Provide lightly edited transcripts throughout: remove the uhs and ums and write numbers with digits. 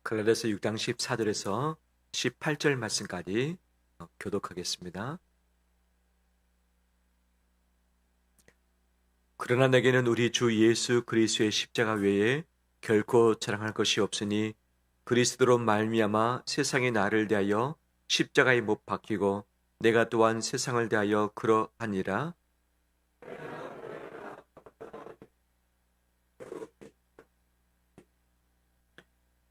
갈라디아서 6장 14절에서 18절 말씀까지 교독하겠습니다. 그러나 내게는 우리 주 예수 그리스도의 십자가 외에 결코 자랑할 것이 없으니 그리스도로 말미암아 세상이 나를 대하여 십자가에 못 박히고 내가 또한 세상을 대하여 그러하니라.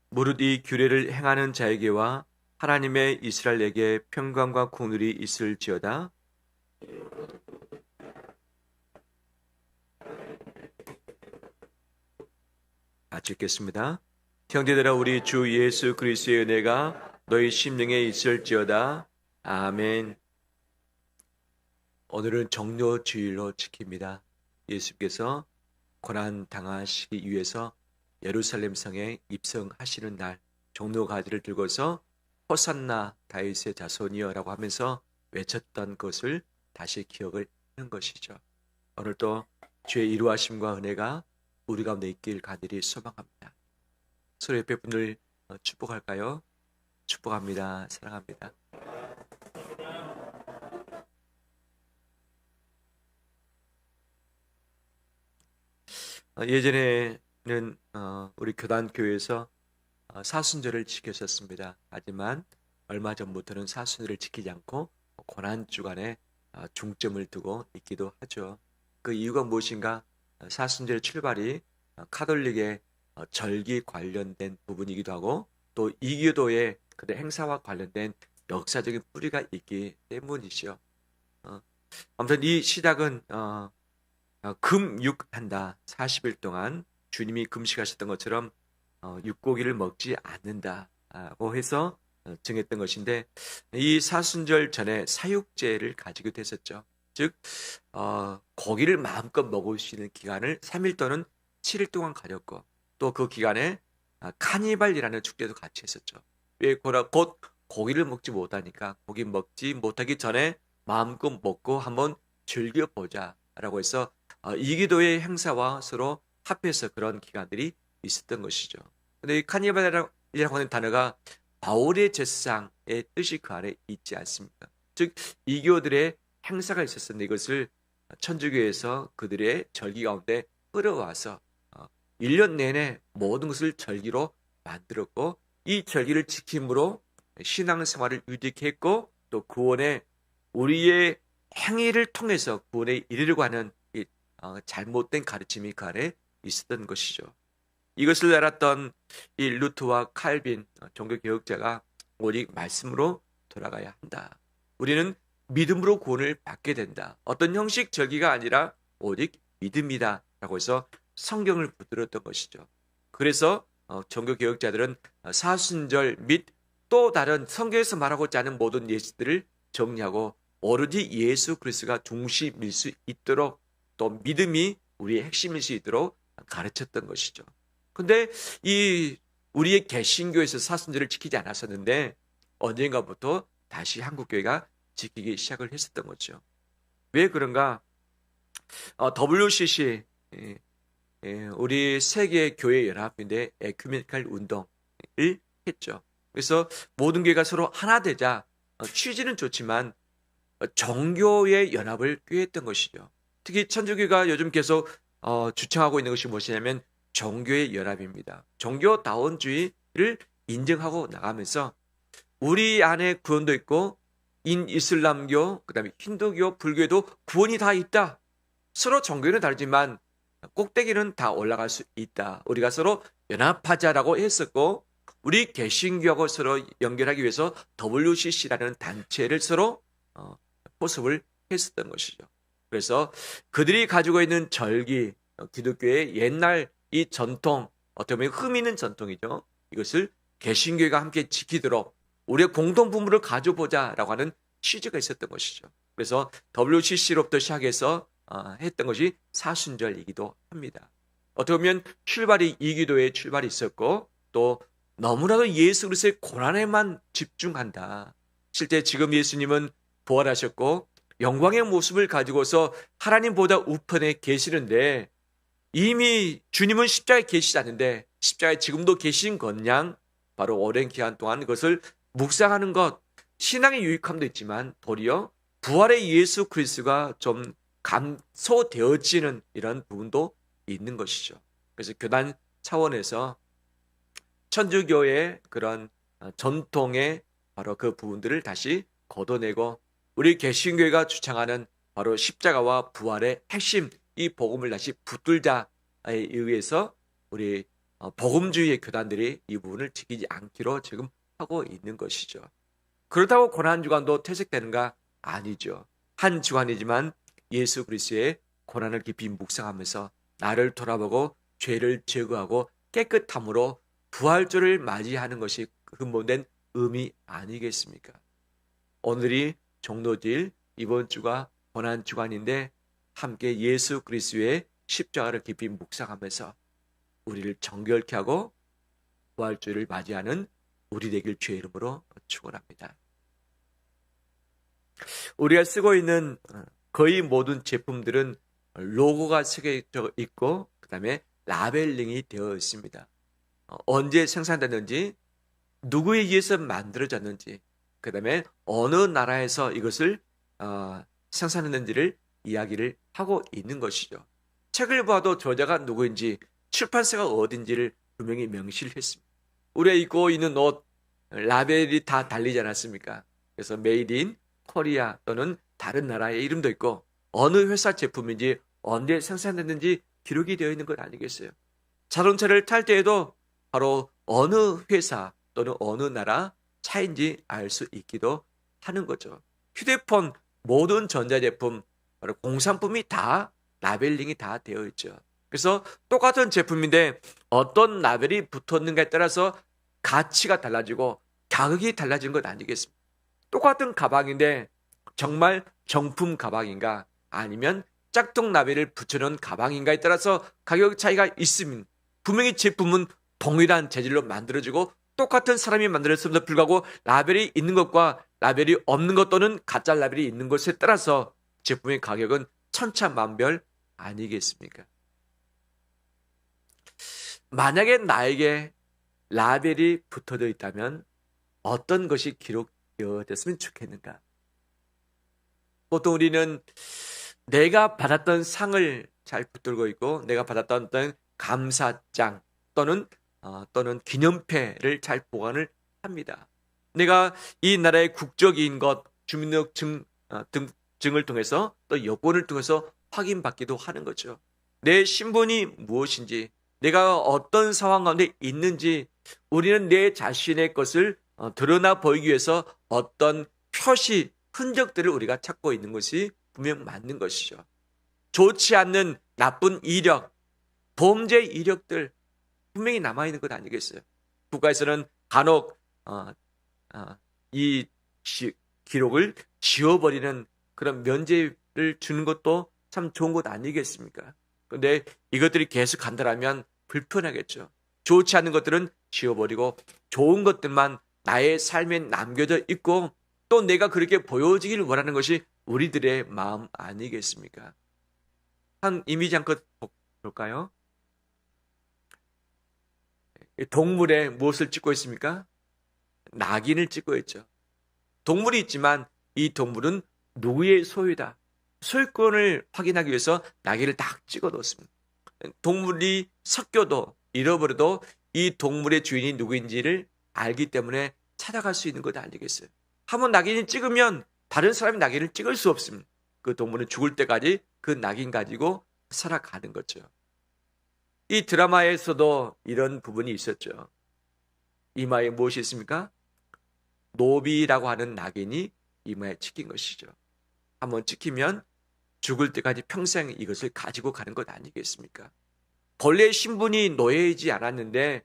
무릇 이 규례를 행하는 자에게와 하나님의 이스라엘에게 평강과 공률이 있을지어다. 같이 읽겠습니다. 형제들아, 우리 주 예수 그리스도의 은혜가 너희 심령에 있을지어다. 아멘. 오늘은 종료주일로 지킵니다. 예수께서 고난 당하시기 위해서 예루살렘 성에 입성하시는 날, 종로가지를 들고서 호산나 다윗의 자손이여라고 하면서 외쳤던 것을 다시 기억을 하는 것이죠. 오늘도 주의 이루하심과 은혜가 우리 가운데 있길 간절히 소망합니다. 서로 옆에 분을 축복할까요? 축복합니다. 사랑합니다. 예전에는 우리 교단교회에서 사순절을 지켰었습니다. 하지만 얼마 전부터는 사순절을 지키지 않고 고난주간에 중점을 두고 있기도 하죠. 그 이유가 무엇인가? 사순절 출발이 카톨릭의 절기 관련된 부분이기도 하고 또 이교도의 그 행사와 관련된 역사적인 뿌리가 있기 때문이죠. 아무튼 이 시작은 금육한다. 40일 동안 주님이 금식하셨던 것처럼 육고기를 먹지 않는다고 해서 정했던 것인데, 이 사순절 전에 사육제를 가지기도 했었죠. 즉 고기를 마음껏 먹을 수 있는 기간을 3일 또는 7일 동안 가졌고, 또 그 기간에 카니발이라는 축제도 같이 했었죠. 왜 곧 고기를 먹지 못하니까 고기 먹지 못하기 전에 마음껏 먹고 한번 즐겨보자 라고 해서 이기도의 행사와 서로 합해서 그런 기간들이 있었던 것이죠. 근데 이 카니발이라고 하는 단어가 바울의 제사장의 뜻이 그 안에 있지 않습니까? 즉 이교들의 행사가 있었는데 이것을 천주교에서 그들의 절기 가운데 끌어와서 1년 내내 모든 것을 절기로 만들었고, 이 절기를 지킴으로 신앙생활을 유지케 했고, 또 구원의 우리의 행위를 통해서 구원에 이르려고 하는 잘못된 가르침이 그 안에 있었던 것이죠. 이것을 알았던 이 루트와 칼빈 종교개혁자가 오직 말씀으로 돌아가야 한다. 우리는 믿음으로 구원을 받게 된다. 어떤 형식 절기가 아니라 오직 믿음이다 라고 해서 성경을 붙들었던 것이죠. 그래서 종교개혁자들은 사순절 및 또 다른 성경에서 말하고자 하는 모든 예시들을 정리하고 오로지 예수 그리스도가 중심일 수 있도록, 또 믿음이 우리의 핵심일 수 있도록 가르쳤던 것이죠. 근데 이 우리의 개신교에서 사순절을 지키지 않았었는데 언젠가부터 다시 한국교회가 지키기 시작을 했었던 거죠. 왜 그런가? WCC, 우리 세계 교회 연합인데 에큐메니칼 운동을 했죠. 그래서 모든 교회가 서로 하나 되자. 취지는 좋지만 종교의 연합을 꾀했던 것이죠. 특히 천주교가 요즘 계속 주창하고 있는 것이 무엇이냐면 종교의 연합입니다. 종교다원주의를 인정하고 나가면서 우리 안에 구원도 있고 이슬람교, 그다음에 힌두교, 불교에도 구원이 다 있다. 서로 종교는 다르지만 꼭대기는 다 올라갈 수 있다. 우리가 서로 연합하자라고 했었고, 우리 개신교하고 서로 연결하기 위해서 WCC라는 단체를 서로 포섭을 했었던 것이죠. 그래서 그들이 가지고 있는 절기, 기독교의 옛날 이 전통, 어떻게 보면 흠 있는 전통이죠. 이것을 개신교회가 함께 지키도록 우리의 공동 부문을 가져보자라고 하는 취지가 있었던 것이죠. 그래서 WCC로부터 시작해서 했던 것이 사순절이기도 합니다. 어떻게 보면 출발이 이기도의 출발이 있었고, 또 너무나도 예수 그리스도의 고난에만 집중한다. 실제 지금 예수님은 부활하셨고 영광의 모습을 가지고서 하나님보다 우편에 계시는데, 이미 주님은 십자가에 계시지 않는데 십자가에 지금도 계신 건양 바로 오랜 기간 동안 그것을 묵상하는 것, 신앙의 유익함도 있지만 도리어 부활의 예수 그리스도가 좀 감소되어지는 이런 부분도 있는 것이죠. 그래서 교단 차원에서 천주교의 그런 전통의 바로 그 부분들을 다시 걷어내고 우리 개신교회가 주창하는 바로 십자가와 부활의 핵심, 이 복음을 다시 붙들자에 의해서 우리 복음주의의 교단들이 이 부분을 지키지 않기로 지금 하고 있는 것이죠. 그렇다고 고난주간도 퇴색되는가? 아니죠. 한 주간이지만 예수 그리스도의 고난을 깊이 묵상하면서 나를 돌아보고 죄를 제거하고 깨끗함으로 부활절을 맞이하는 것이 근본된 의미 아니겠습니까? 오늘이 종로질 이번 주가 고난주간인데 함께 예수 그리스도의 십자가를 깊이 묵상하면서 우리를 정결케 하고 부활주를 맞이하는 우리 되길 주의 이름으로 축원합니다. 우리가 쓰고 있는 거의 모든 제품들은 로고가 새겨져 있고 그 다음에 라벨링이 되어 있습니다. 언제 생산됐는지, 누구에 의해서 만들어졌는지, 그 다음에 어느 나라에서 이것을 생산했는지를 이야기를 하고 있는 것이죠. 책을 봐도 저자가 누구인지, 출판사가 어딘지를 분명히 명시를 했습니다. 우리가 입고 있는 옷 라벨이 다 달리지 않았습니까? 그래서 메이드 인 코리아 또는 다른 나라의 이름도 있고 어느 회사 제품인지 언제 생산됐는지 기록이 되어 있는 것 아니겠어요? 자동차를 탈 때에도 바로 어느 회사 또는 어느 나라 차인지 알 수 있기도 하는 거죠. 휴대폰 모든 전자제품 바로 공산품이 다 라벨링이 다 되어 있죠. 그래서 똑같은 제품인데 어떤 라벨이 붙었는가에 따라서 가치가 달라지고 가격이 달라지는 것 아니겠습니까? 똑같은 가방인데 정말 정품 가방인가 아니면 짝퉁 라벨을 붙여놓은 가방인가에 따라서 가격 차이가 있으면 분명히 제품은 동일한 재질로 만들어지고 똑같은 사람이 만들었음에도 불구하고 라벨이 있는 것과 라벨이 없는 것 또는 가짜 라벨이 있는 것에 따라서 제품의 가격은 천차만별 아니겠습니까? 만약에 나에게 라벨이 붙어져 있다면 어떤 것이 기록되었으면 좋겠는가? 보통 우리는 내가 받았던 상을 잘 붙들고 있고 내가 받았던 어떤 감사장 또는 기념패를 잘 보관을 합니다. 내가 이 나라의 국적인 것, 주민등록증 등을 통해서 또 여권을 통해서 확인받기도 하는 거죠. 내 신분이 무엇인지, 내가 어떤 상황 가운데 있는지 우리는 내 자신의 것을 드러나 보이기 위해서 어떤 표시, 흔적들을 우리가 찾고 있는 것이 분명 맞는 것이죠. 좋지 않는 나쁜 이력, 범죄 이력들 분명히 남아있는 것 아니겠어요? 국가에서는 간혹 이 기록을 지워버리는 그런 면제를 주는 것도 참 좋은 것 아니겠습니까? 그런데 이것들이 계속 간다라면 불편하겠죠. 좋지 않은 것들은 지워버리고 좋은 것들만 나의 삶에 남겨져 있고 또 내가 그렇게 보여지기를 원하는 것이 우리들의 마음 아니겠습니까? 한 이미지 한컷 볼까요? 동물에 무엇을 찍고 있습니까? 낙인을 찍고 있죠. 동물이 있지만 이 동물은 누구의 소유다. 소유권을 확인하기 위해서 낙인을 딱 찍어 놓습니다. 동물이 섞여도 잃어버려도 이 동물의 주인이 누구인지를 알기 때문에 찾아갈 수 있는 것 아니겠어요? 한번 낙인을 찍으면 다른 사람이 낙인을 찍을 수 없습니다. 그 동물은 죽을 때까지 그 낙인 가지고 살아가는 거죠. 이 드라마에서도 이런 부분이 있었죠. 이마에 무엇이 있습니까? 노비라고 하는 낙인이 이마에 찍힌 것이죠. 한번 찍히면 죽을 때까지 평생 이것을 가지고 가는 것 아니겠습니까? 본래 신분이 노예이지 않았는데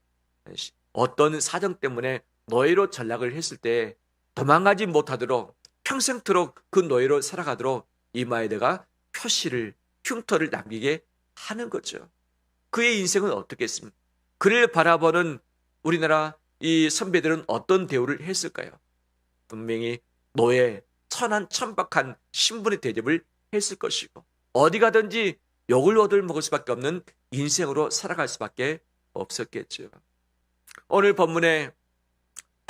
어떤 사정 때문에 노예로 전락을 했을 때 도망가지 못하도록 평생토록 그 노예로 살아가도록 이마에다가 표시를, 흉터를 남기게 하는 거죠. 그의 인생은 어떻겠습니까? 그를 바라보는 우리나라 이 선배들은 어떤 대우를 했을까요? 분명히 노예, 천박한 신분의 대접을 했을 것이고 어디 가든지 욕을 얻을 수밖에 없는 인생으로 살아갈 수밖에 없었겠죠. 오늘 본문에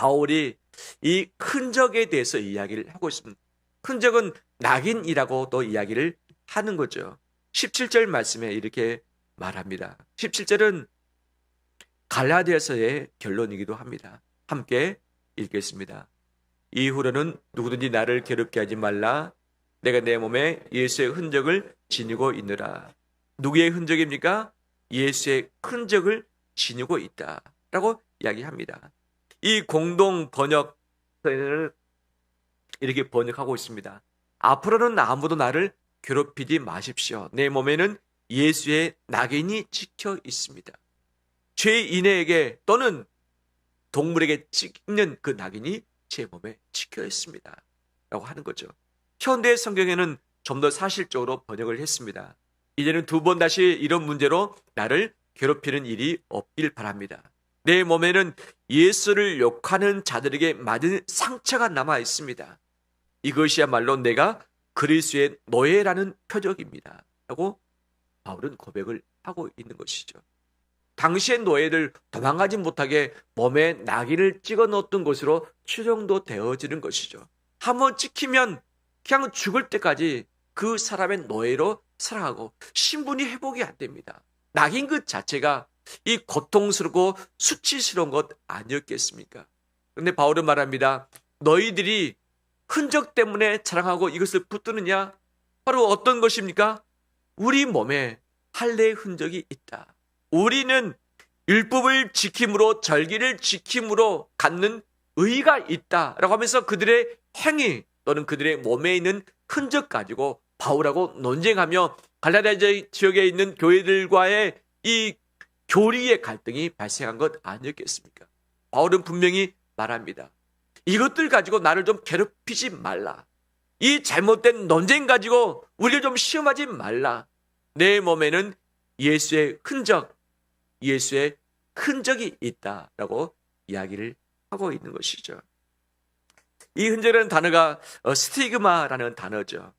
바울이 이 흔적에 대해서 이야기를 하고 있습니다. 흔적은 낙인이라고 또 이야기를 하는 거죠. 17절 말씀에 이렇게 말합니다. 17절은 갈라디아서의 결론이기도 합니다. 함께 읽겠습니다. 이후로는 누구든지 나를 괴롭게 하지 말라. 내가 내 몸에 예수의 흔적을 지니고 있느라. 누구의 흔적입니까? 예수의 흔적을 지니고 있다 라고 이야기합니다. 이 공동 번역서에는 이렇게 번역하고 있습니다. 앞으로는 아무도 나를 괴롭히지 마십시오. 내 몸에는 예수의 낙인이 찍혀 있습니다. 죄인에게 또는 동물에게 찍는 그 낙인이 제 몸에 찍혀 있습니다 라고 하는 거죠. 현대 성경에는 좀 더 사실적으로 번역을 했습니다. 이제는 두 번 다시 이런 문제로 나를 괴롭히는 일이 없길 바랍니다. 내 몸에는 예수를 욕하는 자들에게 맞은 상처가 남아 있습니다. 이것이야말로 내가 그리스도의 노예라는 표적입니다 라고 바울은 고백을 하고 있는 것이죠. 당시의 노예들 도망가지 못하게 몸에 낙인을 찍어 놓았던 것으로 추정도 되어지는 것이죠. 한번 찍히면 그냥 죽을 때까지 그 사람의 노예로 살아가고 신분이 회복이 안 됩니다. 낙인 그 자체가 이 고통스럽고 수치스러운 것 아니었겠습니까? 그런데 바울은 말합니다. 너희들이 흔적 때문에 자랑하고 이것을 붙드느냐? 바로 어떤 것입니까? 우리 몸에 할례의 흔적이 있다. 우리는 율법을 지킴으로 절기를 지킴으로 갖는 의가 있다라고 하면서 그들의 행위 또는 그들의 몸에 있는 흔적 가지고 바울하고 논쟁하며 갈라디아 지역에 있는 교회들과의 이 교리의 갈등이 발생한 것 아니었겠습니까? 바울은 분명히 말합니다. 이것들 가지고 나를 좀 괴롭히지 말라. 이 잘못된 논쟁 가지고 우리를 좀 시험하지 말라. 내 몸에는 예수의 흔적이 있다라고 이야기를 하고 있는 것이죠. 이 흔적이라는 단어가 스티그마라는 단어죠.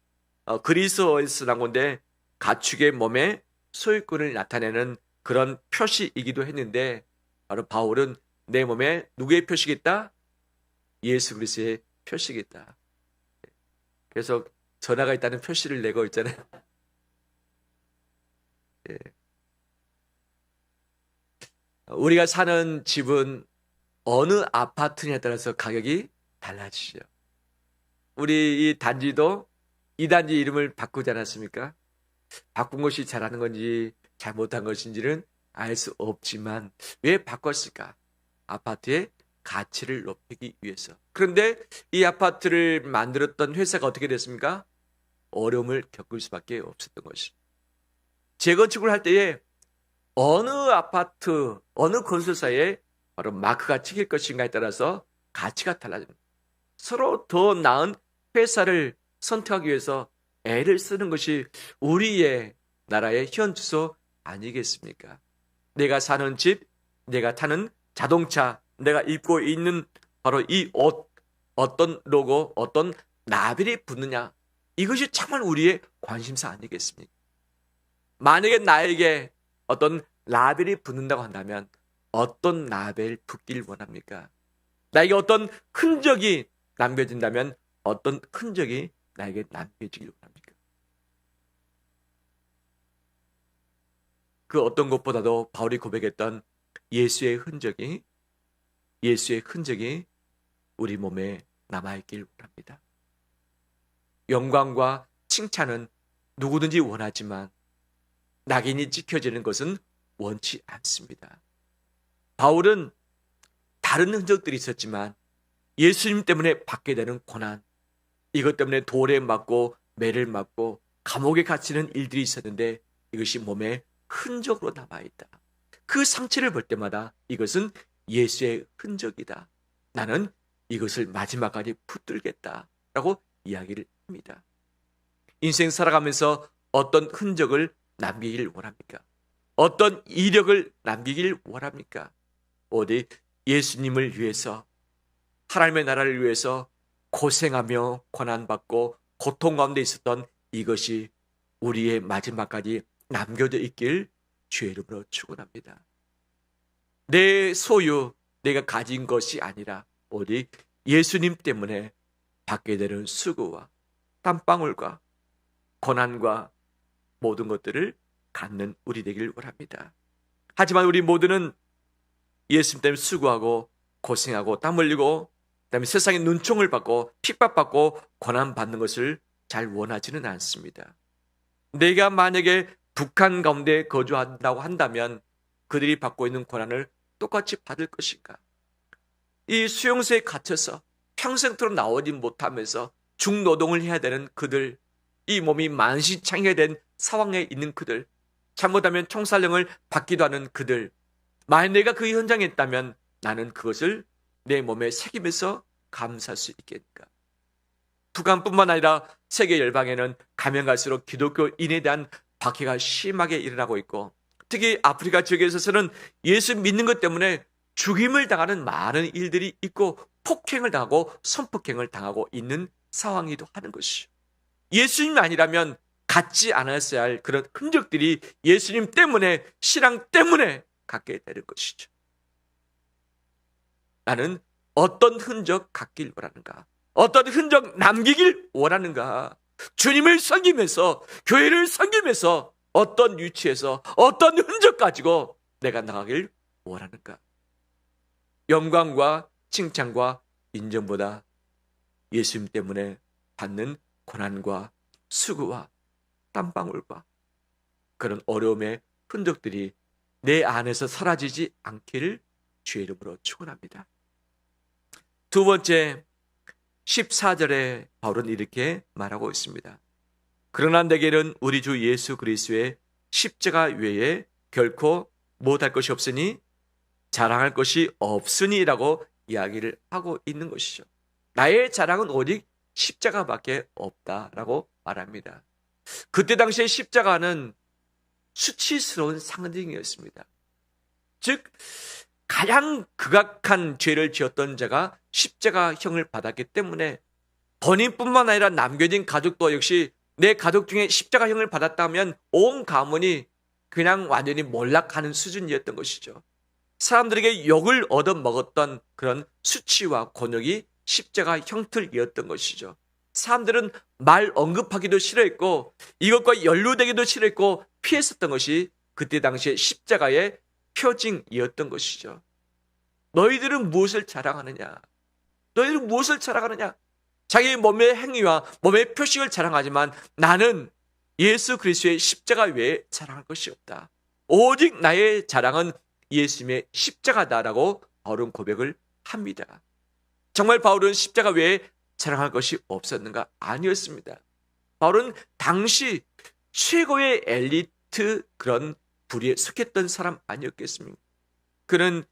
그리스어에서 나온 건데 가축의 몸에 소유권을 나타내는 그런 표시이기도 했는데 바로 바울은 내 몸에 누구의 표시가 있다? 예수 그리스도의 표시가 있다. 그래서 전화가 있다는 표시를 내고 있잖아요. 예. 우리가 사는 집은 어느 아파트냐에 따라서 가격이 달라지죠. 우리 이 단지도 이 단지 이름을 바꾸지 않았습니까? 바꾼 것이 잘하는 건지 잘못한 것인지는 알 수 없지만 왜 바꿨을까? 아파트의 가치를 높이기 위해서. 그런데 이 아파트를 만들었던 회사가 어떻게 됐습니까? 어려움을 겪을 수밖에 없었던 것이. 재건축을 할 때에 어느 아파트, 어느 건설사에 바로 마크가 찍힐 것인가에 따라서 가치가 달라집니다. 서로 더 나은 회사를 선택하기 위해서 애를 쓰는 것이 우리의 나라의 현주소 아니겠습니까? 내가 사는 집, 내가 타는 자동차, 내가 입고 있는 바로 이 옷, 어떤 로고, 어떤 라벨이 붙느냐, 이것이 정말 우리의 관심사 아니겠습니까? 만약에 나에게 어떤 라벨이 붙는다고 한다면 어떤 라벨 붙길 원합니까? 나에게 어떤 흔적이 남겨진다면 어떤 흔적이 나에게 남겨지길 원합니까? 그 어떤 것보다도 바울이 고백했던 예수의 흔적이 우리 몸에 남아있길 원합니다. 영광과 칭찬은 누구든지 원하지만 낙인이 찍혀지는 것은 원치 않습니다. 바울은 다른 흔적들이 있었지만 예수님 때문에 받게 되는 고난, 이것 때문에 돌에 맞고 매를 맞고 감옥에 갇히는 일들이 있었는데 이것이 몸에 흔적으로 남아있다. 그 상처를 볼 때마다 이것은 예수의 흔적이다. 나는 이것을 마지막까지 붙들겠다라고 이야기를 합니다. 인생 살아가면서 어떤 흔적을 남기길 원합니까? 어떤 이력을 남기길 원합니까? 어디 예수님을 위해서, 하나님의 나라를 위해서 고생하며 고난받고 고통 가운데 있었던 이것이 우리의 마지막까지 남겨져 있길 주의 이름으로 축원합니다. 내 소유, 내가 가진 것이 아니라 오직 예수님 때문에 받게 되는 수고와 땀방울과 고난과 모든 것들을 갖는 우리 되길 원합니다. 하지만 우리 모두는 예수님 때문에 수고하고 고생하고 땀 흘리고 그다음에 세상에 눈총을 받고 핍박받고 고난받는 것을 잘 원하지는 않습니다. 내가 만약에 북한 가운데 거주한다고 한다면 그들이 받고 있는 고난을 똑같이 받을 것인가? 이 수용소에 갇혀서 평생토록 나오지 못하면서 중노동을 해야 되는 그들, 이 몸이 만신창이된 상황에 있는 그들, 잘못하면 총살령을 받기도 하는 그들, 만약 내가 그 현장에 있다면 나는 그것을 내 몸에 새기면서 감사할 수 있겠는가? 북한뿐만 아니라 세계 열방에는 가면 갈수록 기독교인에 대한 박해가 심하게 일어나고 있고, 특히 아프리카 지역에 있어서는 예수 믿는 것 때문에 죽임을 당하는 많은 일들이 있고 폭행을 당하고 성폭행을 당하고 있는 상황이기도 하는 것이죠. 예수님이 아니라면 갖지 않았어야 할 그런 흔적들이 예수님 때문에, 신앙 때문에 갖게 되는 것이죠. 나는 어떤 흔적 갖길 원하는가? 어떤 흔적 남기길 원하는가? 주님을 섬기면서, 교회를 섬기면서 어떤 위치에서 어떤 흔적 가지고 내가 나가길 원하는가? 영광과 칭찬과 인정보다 예수님 때문에 받는 고난과 수고와 땀방울과 그런 어려움의 흔적들이 내 안에서 사라지지 않기를 주의 이름으로 축원합니다. 두 번째, 14절에 바울은 이렇게 말하고 있습니다. 그러나 내게는 우리 주 예수 그리스도의 십자가 외에 결코 못할 것이 없으니 자랑할 것이 없으니라고 이야기를 하고 있는 것이죠. 나의 자랑은 오직 십자가밖에 없다라고 말합니다. 그때 당시에 십자가는 수치스러운 상징이었습니다. 즉 가장 극악한 죄를 지었던 자가 십자가형을 받았기 때문에 본인뿐만 아니라 남겨진 가족도 역시 내 가족 중에 십자가형을 받았다면 온 가문이 그냥 완전히 몰락하는 수준이었던 것이죠. 사람들에게 욕을 얻어먹었던 그런 수치와 곤욕이 십자가 형틀이었던 것이죠. 사람들은 말 언급하기도 싫어했고 이것과 연루되기도 싫어했고 피했었던 것이 그때 당시에 십자가의 표징이었던 것이죠. 너희들은 무엇을 자랑하느냐? 너희들은 무엇을 자랑하느냐? 자기 몸의 행위와 몸의 표식을 자랑하지만 나는 예수 그리스도의 십자가 외에 자랑할 것이 없다. 오직 나의 자랑은 예수님의 십자가다라고 바울은 고백을 합니다. 정말 바울은 십자가 외에 자랑할 것이 없었는가? 아니었습니다. 바울은 당시 최고의 엘리트 그런 부리에 속했던 사람 아니었겠습니까? 그는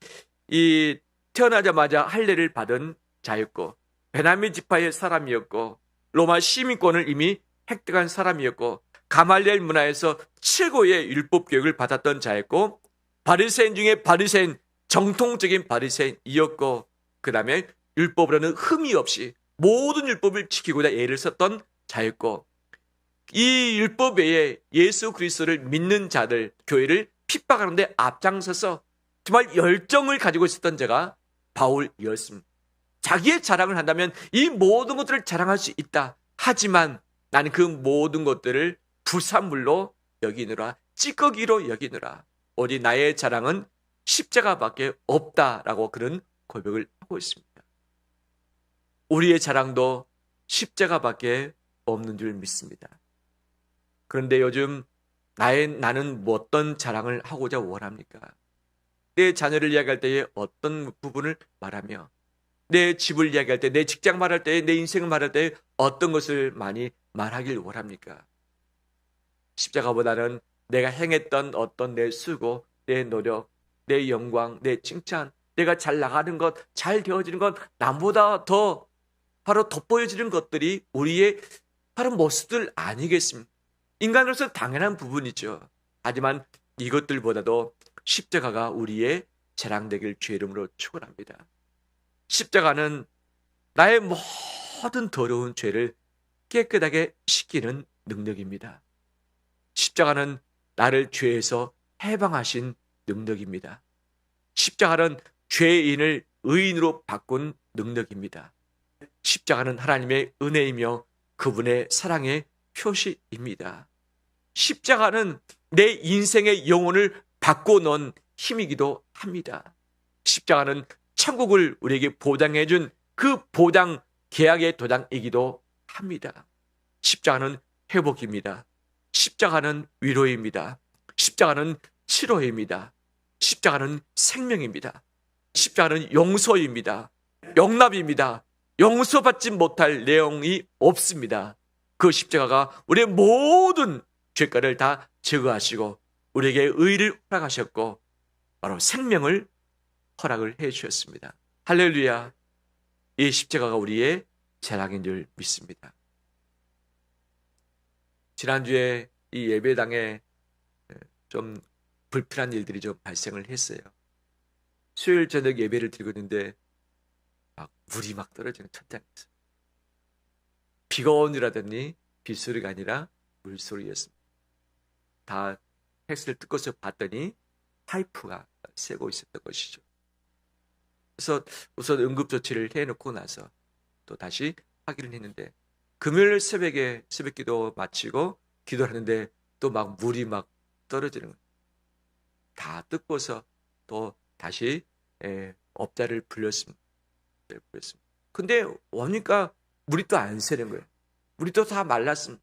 이 태어나자마자 할례를 받은 자였고 베냐민 지파의 사람이었고 로마 시민권을 이미 획득한 사람이었고 가말리엘 문화에서 최고의 율법 교육을 받았던 자였고 바리새인 중에 바리새인, 정통적인 바리새인이었고 그 다음에 율법으로는 흠이 없이 모든 율법을 지키고자 애를 썼던 자였고 이 율법 외에 예수 그리스도를 믿는 자들, 교회를 핍박하는 데 앞장서서 정말 열정을 가지고 있었던 자가 바울이었습니다. 자기의 자랑을 한다면 이 모든 것들을 자랑할 수 있다. 하지만 나는 그 모든 것들을 부산물로 여기느라, 찌꺼기로 여기느라 오직 나의 자랑은 십자가밖에 없다라고 그런 고백을 하고 있습니다. 우리의 자랑도 십자가밖에 없는 줄 믿습니다. 그런데 요즘 나는 어떤 자랑을 하고자 원합니까? 내 자녀를 이야기할 때에 어떤 부분을 말하며 내 집을 이야기할 때, 내 직장 말할 때, 내 인생을 말할 때 어떤 것을 많이 말하길 원합니까? 십자가보다는 내가 행했던 어떤 내 수고, 내 노력, 내 영광, 내 칭찬, 내가 잘 나가는 것, 잘 되어지는 것, 남보다 더 바로 돋보여지는 것들이 우리의 바로 모습들 아니겠습니까? 인간으로서 당연한 부분이죠. 하지만 이것들보다도 십자가가 우리의 자랑되길 주의 이름으로 축원합니다. 십자가는 나의 모든 더러운 죄를 깨끗하게 씻기는 능력입니다. 십자가는 나를 죄에서 해방하신 능력입니다. 십자가는 죄인을 의인으로 바꾼 능력입니다. 십자가는 하나님의 은혜이며 그분의 사랑의 표시입니다. 십자가는 내 인생의 영혼을 바꿔놓은 힘이기도 합니다. 십자가는 천국을 우리에게 보장해 준 그 보장 계약의 도장이기도 합니다. 십자가는 회복입니다. 십자가는 위로입니다. 십자가는 치료입니다. 십자가는 생명입니다. 십자가는 용서입니다. 용납입니다. 용서받지 못할 내용이 없습니다. 그 십자가가 우리의 모든 죄가를 다 제거하시고 우리에게 의를 허락하셨고 바로 생명을 허락을 해 주셨습니다. 할렐루야. 이 십자가가 우리의 자랑인 줄 믿습니다. 지난주에 이 예배당에 좀 불편한 일들이 좀 발생을 했어요. 수요일 저녁 예배를 드리고 있는데 막 물이 막 떨어지는 천장에서 비가 오느라더니 빗소리가 아니라 물소리였습니다. 다 헬스를 뜯고서 봤더니 파이프가 새고 있었던 것이죠. 그래서 우선 응급조치를 해놓고 나서 또 다시 확인을 했는데 금요일 새벽에 새벽기도 마치고 기도를 하는데 또 막 물이 막 떨어지는 거예요. 다 뜯고서 또 다시 업자를 불렀습니다. 근데 오니까 물이 또 안 새는 거예요. 물이 또 다 말랐습니다.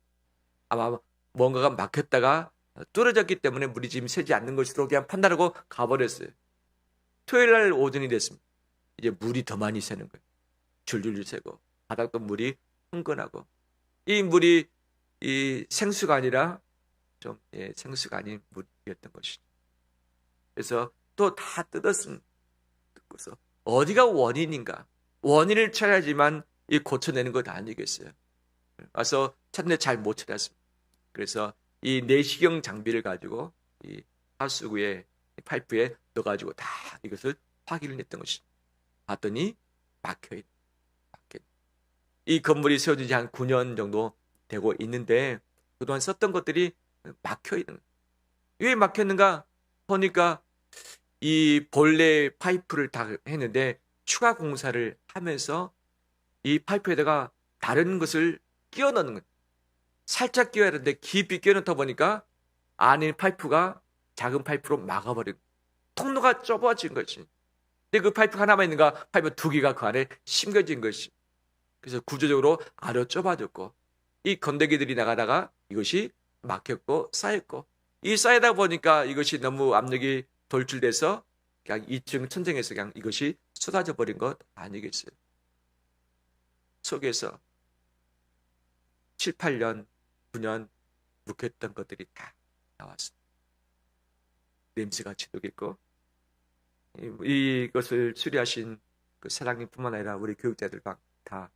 아마 뭔가가 막혔다가 떨어졌기 때문에 물이 지금 새지 않는 것으로 그냥 판단하고 가버렸어요. 토요일 날 오전이 됐습니다. 이제 물이 더 많이 새는 거예요. 줄줄 새고 바닥도 물이 흥건하고 이 물이 이 생수가 아니라 좀 생수가 아닌 물이었던 것이죠. 그래서 또 다 뜯었습니다. 뜯고서 어디가 원인인가? 원인을 찾아야지만 이 고쳐내는 것 아니겠어요? 와서 찾는데 잘 못 찾았습니다. 그래서 이 내시경 장비를 가지고 이 하수구에 파이프에 넣어가지고 다 이것을 확인을 했던 것이죠. 봤더니 막혀있는. 이 건물이 세워진 지 한 9년 정도 되고 있는데 그동안 썼던 것들이 막혀있는. 왜 막혔는가 보니까 이 본래 파이프를 다 했는데 추가 공사를 하면서 이 파이프에다가 다른 것을 끼워 넣는 거예요. 살짝 끼워야 하는데 깊이 끼워 넣다 보니까 안에 파이프가 작은 파이프로 막아버리고 통로가 좁아진 것이. 근데 그 파이프 하나만 있는가 파이프 두 개가 그 안에 심겨진 것이. 그래서 구조적으로 아래로 좁아졌고 이 건더기들이 나가다가 이것이 막혔고 쌓였고 이 쌓이다 보니까 이것이 너무 압력이 돌출돼서 그냥 2층 천장에서 그냥 이것이 쏟아져 버린 것 아니겠어요? 속에서 7, 8년, 9년 묵혔던 것들이 다 나왔습니다. 냄새가 지독했고 이것을 수리하신 그 사랑님뿐만 아니라 우리 교육자들 다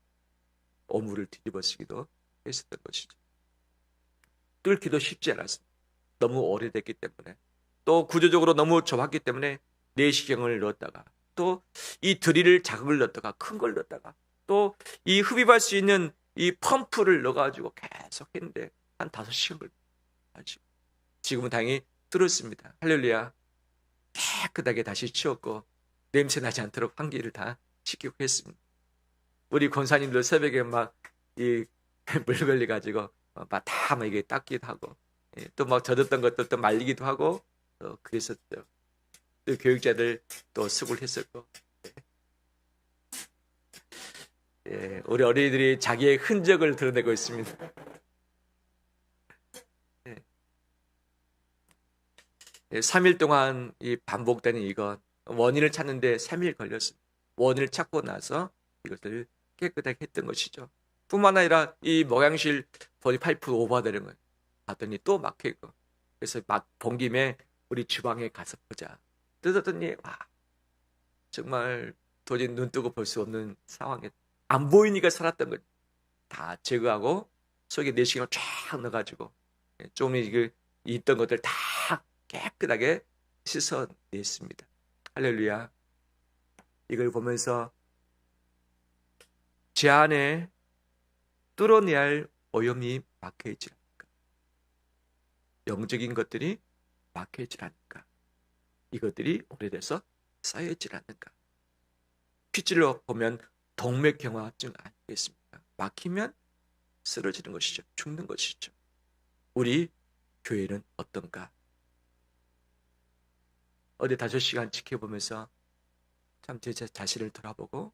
어물을 뒤집어쓰기도 했었던 것이죠. 뚫기도 쉽지 않았습니다. 너무 오래됐기 때문에 또 구조적으로 너무 좁았기 때문에 내시경을 넣었다가 또 이 드릴을 작은 걸 넣었다가 큰 걸 넣었다가 또 이 흡입할 수 있는 이 펌프를 넣어가지고 계속 했는데 한 5시간 걸렸어요. 지금은 다행히 뚫었습니다. 할렐루야. 깨끗하게 다시 치웠고 냄새 나지 않도록 환기를 다 시키고 했습니다. 우리 권사님들 새벽에 막 이 물 걸려 가지고 막 다 막 이게 닦기도 하고 또 막 젖었던 것도 또 말리기도 하고 그랬었죠. 또 교육자들 또 수고를 했었고 우리 어린이들이 자기의 흔적을 드러내고 있습니다. 3일 동안 이 반복되는 이것 원인을 찾는데 3일 걸렸습니다. 원인을 찾고 나서 이것을 깨끗하게 했던 것이죠. 뿐만 아니라 이 목양실 버리 파이프 오버되는 거예요. 봤더니 또 막혀있고 그래서 막 본 김에 우리 주방에 가서 보자. 뜯었더니 와 정말 도저히 눈 뜨고 볼 수 없는 상황에 안 보이니까 살았던 거예요. 다 제거하고 속에 내시경을 쫙 넣어가지고 좀 있던 것들 다 깨끗하게 씻어냈습니다. 할렐루야. 이걸 보면서 제 안에 뚫어내야 할 오염이 막혀있지 않을까? 영적인 것들이 막혀있지 않을까? 이것들이 오래돼서 쌓여있지 않을까? 핏줄로 보면 동맥경화증 아니겠습니까? 막히면 쓰러지는 것이죠. 죽는 것이죠. 우리 교회는 어떤가? 어디 5시간 지켜보면서 참 제 자신을 돌아보고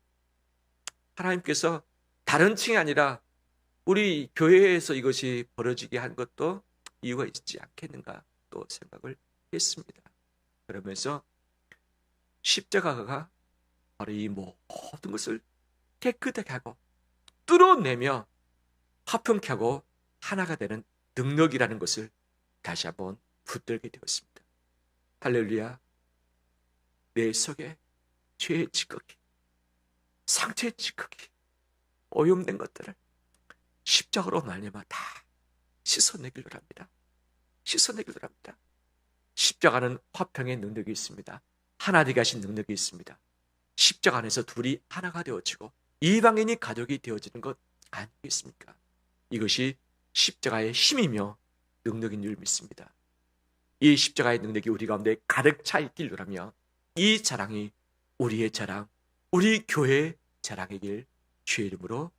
하나님께서 다른 층이 아니라 우리 교회에서 이것이 벌어지게 한 것도 이유가 있지 않겠는가 또 생각을 했습니다. 그러면서 십자가가 바로 이 모든 것을 깨끗하게 하고 뚫어내며 화평케 하고 하나가 되는 능력이라는 것을 다시 한번 붙들게 되었습니다. 할렐루야. 내 속에 죄의 찌꺼기, 상처의 찌꺼기, 오염된 것들을 십자가로 말미암아 다 씻어내기로 합니다. 씻어내기로 합니다. 십자가는 화평의 능력이 있습니다. 하나 되게 하신 능력이 있습니다. 십자가 안에서 둘이 하나가 되어지고 이방인이 가족이 되어지는 것 아니겠습니까? 이것이 십자가의 힘이며 능력인 줄 믿습니다. 이 십자가의 능력이 우리 가운데 가득 차 있길 바라며 이 자랑이 우리의 자랑, 우리 교회의 자랑이길 주의 이름으로